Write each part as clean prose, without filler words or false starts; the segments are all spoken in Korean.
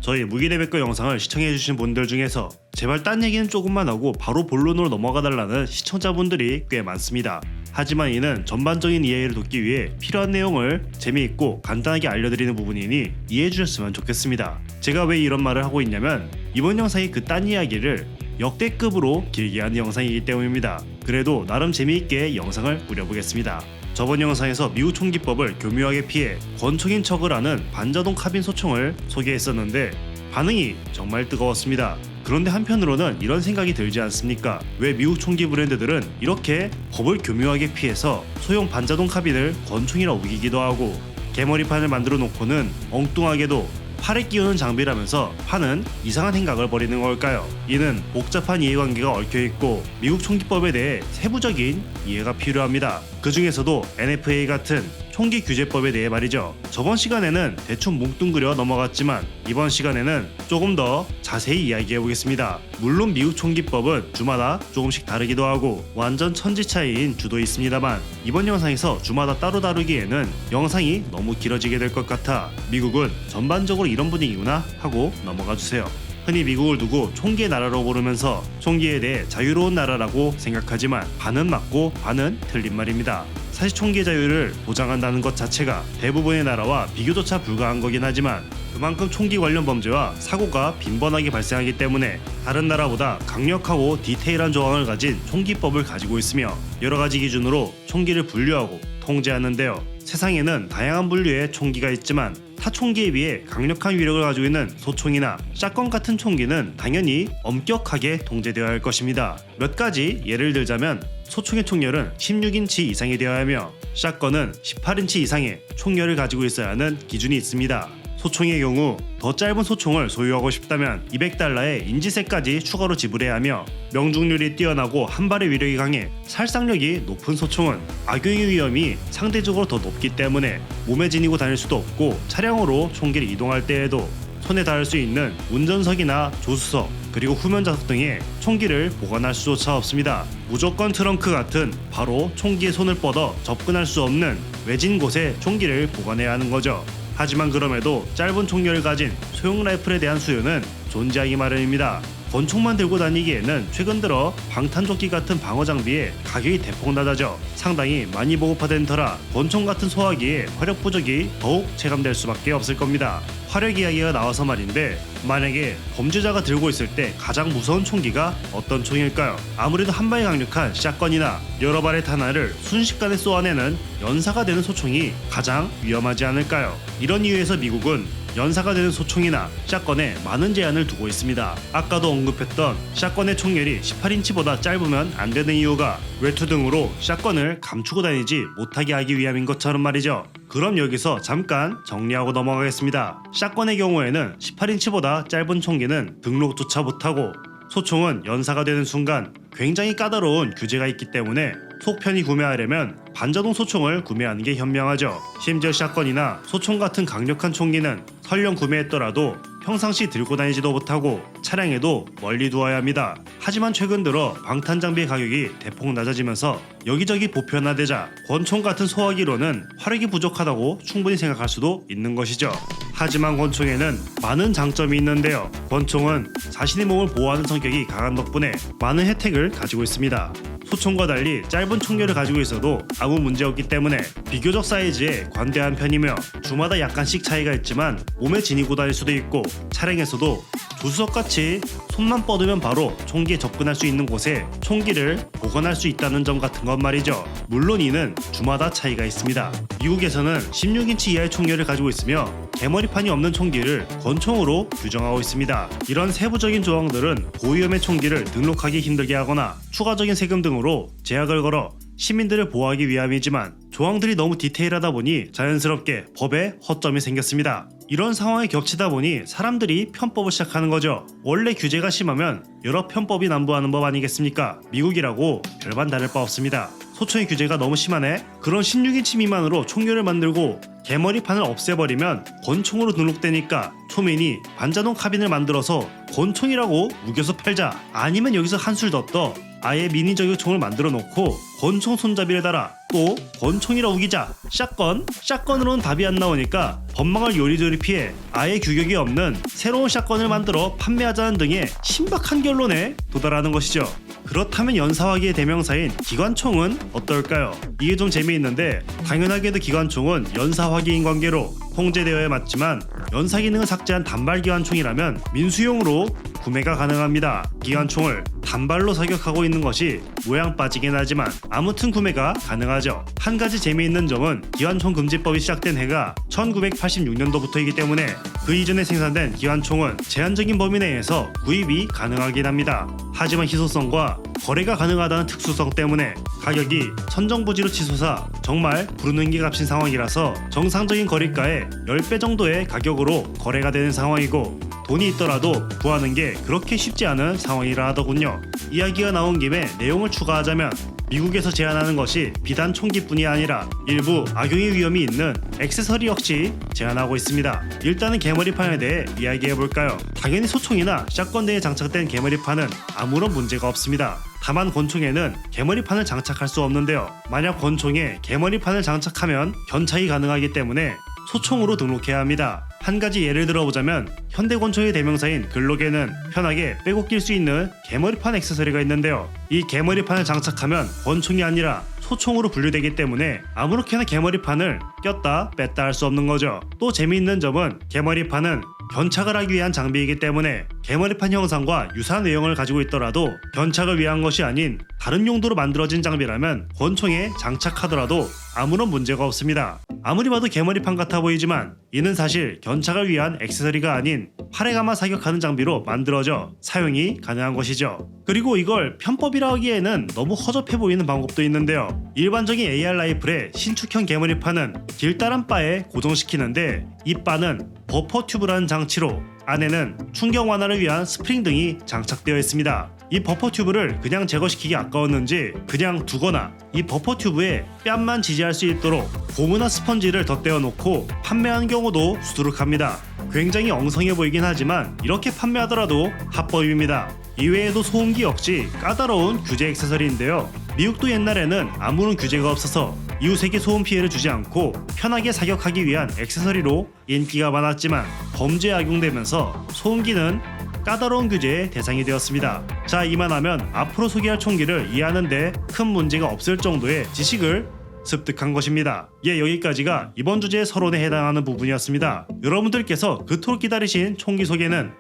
저희 무기레베꺼 영상을 시청해주신 분들 중에서 제발 딴 얘기는 조금만 하고 바로 본론으로 넘어가달라는 시청자분들이 꽤 많습니다. 하지만 이는 전반적인 이해를 돕기 위해 필요한 내용을 재미있고 간단하게 알려드리는 부분이니 이해해주셨으면 좋겠습니다. 제가 왜 이런 말을 하고 있냐면 이번 영상이 그 딴 이야기를 역대급으로 길게 하는 영상이기 때문입니다. 그래도 나름 재미있게 영상을 꾸려보겠습니다. 저번 영상에서 미국 총기법을 교묘하게 피해 권총인 척을 하는 반자동 카빈 소총을 소개했었는데 반응이 정말 뜨거웠습니다. 그런데 한편으로는 이런 생각이 들지 않습니까? 왜 미국 총기 브랜드들은 이렇게 법을 교묘하게 피해서 소형 반자동 카빈을 권총이라 우기기도 하고 개머리판을 만들어 놓고는 엉뚱하게도 팔에 끼우는 장비라면서 판은 이상한 행각을 벌이는 걸까요? 이는 복잡한 이해관계가 얽혀있고 미국 총기법에 대해 세부적인 이해가 필요합니다. 그 중에서도 NFA 같은 총기 규제법에 대해 말이죠. 저번 시간에는 대충 뭉뚱그려 넘어갔지만 이번 시간에는 조금 더 자세히 이야기해보겠습니다. 물론 미국 총기법은 주마다 조금씩 다르기도 하고 완전 천지 차이인 주도 있습니다만 이번 영상에서 주마다 따로 다루기에는 영상이 너무 길어지게 될 것 같아 미국은 전반적으로 이런 분위기구나 하고 넘어가주세요. 흔히 미국을 두고 총기의 나라로 부르면서 총기에 대해 자유로운 나라라고 생각하지만 반은 맞고 반은 틀린 말입니다. 사실 총기의 자유를 보장한다는 것 자체가 대부분의 나라와 비교조차 불가한 거긴 하지만 그만큼 총기 관련 범죄와 사고가 빈번하게 발생하기 때문에 다른 나라보다 강력하고 디테일한 조항을 가진 총기법을 가지고 있으며 여러 가지 기준으로 총기를 분류하고 통제하는데요. 세상에는 다양한 분류의 총기가 있지만 타 총기에 비해 강력한 위력을 가지고 있는 소총이나 샷건 같은 총기는 당연히 엄격하게 통제되어야 할 것입니다. 몇 가지 예를 들자면 소총의 총열은 16인치 이상이 되어야 하며 샷건은 18인치 이상의 총열을 가지고 있어야 하는 기준이 있습니다. 소총의 경우 더 짧은 소총을 소유하고 싶다면 $200의 인지세까지 추가로 지불해야 하며 명중률이 뛰어나고 한 발의 위력이 강해 살상력이 높은 소총은 악용의 위험이 상대적으로 더 높기 때문에 몸에 지니고 다닐 수도 없고 차량으로 총기를 이동할 때에도 손에 닿을 수 있는 운전석이나 조수석 그리고 후면 좌석 등에 총기를 보관할 수조차 없습니다. 무조건 트렁크 같은 바로 총기에 손을 뻗어 접근할 수 없는 외진 곳에 총기를 보관해야 하는 거죠. 하지만 그럼에도 짧은 총열을 가진 소형 라이플에 대한 수요는 존재하기 마련입니다. 권총만 들고 다니기에는 최근 들어 방탄조끼 같은 방어 장비의 가격이 대폭 낮아져 상당히 많이 보급화된 터라 권총 같은 소화기의 화력 부족이 더욱 체감될 수밖에 없을 겁니다. 화력 이야기가 나와서 말인데 만약에 범죄자가 들고 있을 때 가장 무서운 총기가 어떤 총일까요? 아무래도 한 방에 강력한 샷건이나 여러 발의 탄화를 순식간에 쏘아내는 연사가 되는 소총이 가장 위험하지 않을까요? 이런 이유에서 미국은 연사가 되는 소총이나 샷건에 많은 제한을 두고 있습니다. 아까도 언급했던 샷건의 총열이 18인치보다 짧으면 안 되는 이유가 외투 등으로 샷건을 감추고 다니지 못하게 하기 위함인 것처럼 말이죠. 그럼 여기서 잠깐 정리하고 넘어가겠습니다. 샷건의 경우에는 18인치보다 짧은 총기는 등록조차 못하고 소총은 연사가 되는 순간 굉장히 까다로운 규제가 있기 때문에 속 편히 구매하려면 반자동 소총을 구매하는 게 현명하죠. 심지어 샷건이나 소총 같은 강력한 총기는 설령 구매했더라도 평상시 들고 다니지도 못하고 차량에도 멀리 두어야 합니다. 하지만 최근 들어 방탄 장비의 가격이 대폭 낮아지면서 여기저기 보편화되자 권총 같은 소화기로는 화력이 부족하다고 충분히 생각할 수도 있는 것이죠. 하지만 권총에는 많은 장점이 있는데요. 권총은 자신의 몸을 보호하는 성격이 강한 덕분에 많은 혜택을 가지고 있습니다. 소총과 달리 짧은 총열을 가지고 있어도 아무 문제 없기 때문에 비교적 사이즈에 관대한 편이며 주마다 약간씩 차이가 있지만 몸에 지니고 다닐 수도 있고 차량에서도 조수석같이 손만 뻗으면 바로 총기에 접근할 수 있는 곳에 총기를 보관할 수 있다는 점 같은 건 말이죠. 물론 이는 주마다 차이가 있습니다. 미국에서는 16인치 이하의 총열을 가지고 있으며 개머리판이 없는 총기를 권총으로 규정하고 있습니다. 이런 세부적인 조항들은 고위험의 총기를 등록하기 힘들게 하거나 추가적인 세금 등으로 제약을 걸어 시민들을 보호하기 위함이지만 조항들이 너무 디테일하다 보니 자연스럽게 법에 허점이 생겼습니다. 이런 상황에 겹치다 보니 사람들이 편법을 시작하는 거죠. 원래 규제가 심하면 여러 편법이 난무하는 법 아니겠습니까? 미국이라고 별반 다를 바 없습니다. 소총의 규제가 너무 심하네? 그런 16인치 미만으로 총열을 만들고 개머리판을 없애버리면 권총으로 등록되니까 초민이 반자동 카빈을 만들어서 권총이라고 우겨서 팔자 아니면 여기서 한술 더 떠 아예 미니 저격총을 만들어 놓고 권총 손잡이를 달아 또 권총이라 우기자 샷건으로는 답이 안 나오니까 법망을 요리조리 피해 아예 규격이 없는 새로운 샷건을 만들어 판매하자는 등의 신박한 결론에 도달하는 것이죠. 그렇다면 연사화기의 대명사인 기관총은 어떨까요? 이게 좀 재미있는데 당연하게도 기관총은 연사화기인 관계로 통제되어야 맞지만 연사 기능을 삭제한 단발 기관총이라면 민수용으로 구매가 가능합니다. 기관총을 단발로 사격하고 있는 것이 모양 빠지긴 하지만 아무튼 구매가 가능하죠. 한 가지 재미있는 점은 기관총 금지법이 시작된 해가 1986년도부터이기 때문에 그 이전에 생산된 기관총은 제한적인 범위 내에서 구입이 가능하긴 합니다. 하지만 희소성과 거래가 가능하다는 특수성 때문에 가격이 천정부지로 치솟아 정말 부르는 게 값인 상황이라서 정상적인 거래가의 10배 정도의 가격으로 거래가 되는 상황이고 돈이 있더라도 구하는 게 그렇게 쉽지 않은 상황이라 하더군요. 이야기가 나온 김에 내용을 추가하자면 미국에서 제한하는 것이 비단 총기뿐이 아니라 일부 악용의 위험이 있는 액세서리 역시 제한하고 있습니다. 일단은 개머리판에 대해 이야기해볼까요? 당연히 소총이나 샷건 등에 장착된 개머리판은 아무런 문제가 없습니다. 다만 권총에는 개머리판을 장착할 수 없는데요. 만약 권총에 개머리판을 장착하면 견착이 가능하기 때문에 소총으로 등록해야 합니다. 한 가지 예를 들어보자면 현대권총의 대명사인 글록에는 편하게 빼고 낄 수 있는 개머리판 액세서리가 있는데요. 이 개머리판을 장착하면 권총이 아니라 소총으로 분류되기 때문에 아무렇게나 개머리판을 꼈다 뺐다 할 수 없는 거죠. 또 재미있는 점은 개머리판은 견착을 하기 위한 장비이기 때문에 개머리판 형상과 유사한 외형을 가지고 있더라도 견착을 위한 것이 아닌 다른 용도로 만들어진 장비라면 권총에 장착하더라도 아무런 문제가 없습니다. 아무리 봐도 개머리판 같아 보이지만 이는 사실 견착을 위한 액세서리가 아닌 활에 감아 사격하는 장비로 만들어져 사용이 가능한 것이죠. 그리고 이걸 편법이라 하기에는 너무 허접해 보이는 방법도 있는데요. 일반적인 AR 라이플의 신축형 개머리판은 길다란 바에 고정시키는데 이 바는 버퍼 튜브라는 장치로 안에는 충격 완화를 위한 스프링 등이 장착되어 있습니다. 이 버퍼 튜브를 그냥 제거시키기 아까웠는지 그냥 두거나 이 버퍼 튜브에 뺨만 지지할 수 있도록 고무나 스펀지를 덧대어 놓고 판매하는 경우도 수두룩합니다. 굉장히 엉성해 보이긴 하지만 이렇게 판매하더라도 합법입니다. 이외에도 소음기 역시 까다로운 규제 액세서리인데요. 미국도 옛날에는 아무런 규제가 없어서 이웃에게 소음 피해를 주지 않고 편하게 사격하기 위한 액세서리로 인기가 많았지만 범죄에 악용되면서 소음기는 까다로운 규제의 대상이 되었습니다. 자, 이만하면 앞으로 소개할 총기를 이해하는데 큰 문제가 없을 정도의 지식을 습득한 것입니다. 여기까지가 이번 주제의 서론에 해당하는 부분이었습니다. 여러분들께서 그토록 기다리신 총기 소개는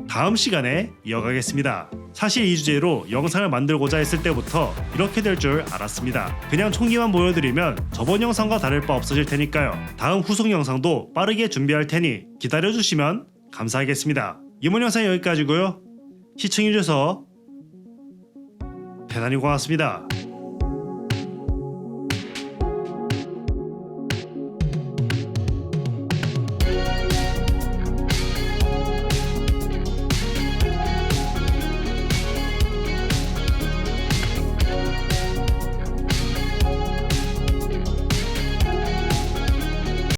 다음 시간에 이어가겠습니다. 사실 이 주제로 영상을 만들고자 했을 때부터 이렇게 될 줄 알았습니다. 그냥 총기만 보여드리면 저번 영상과 다를 바 없어질 테니까요. 다음 후속 영상도 빠르게 준비할 테니 기다려주시면 감사하겠습니다. 이번 영상 여기까지고요. 시청해주셔서 대단히 고맙습니다.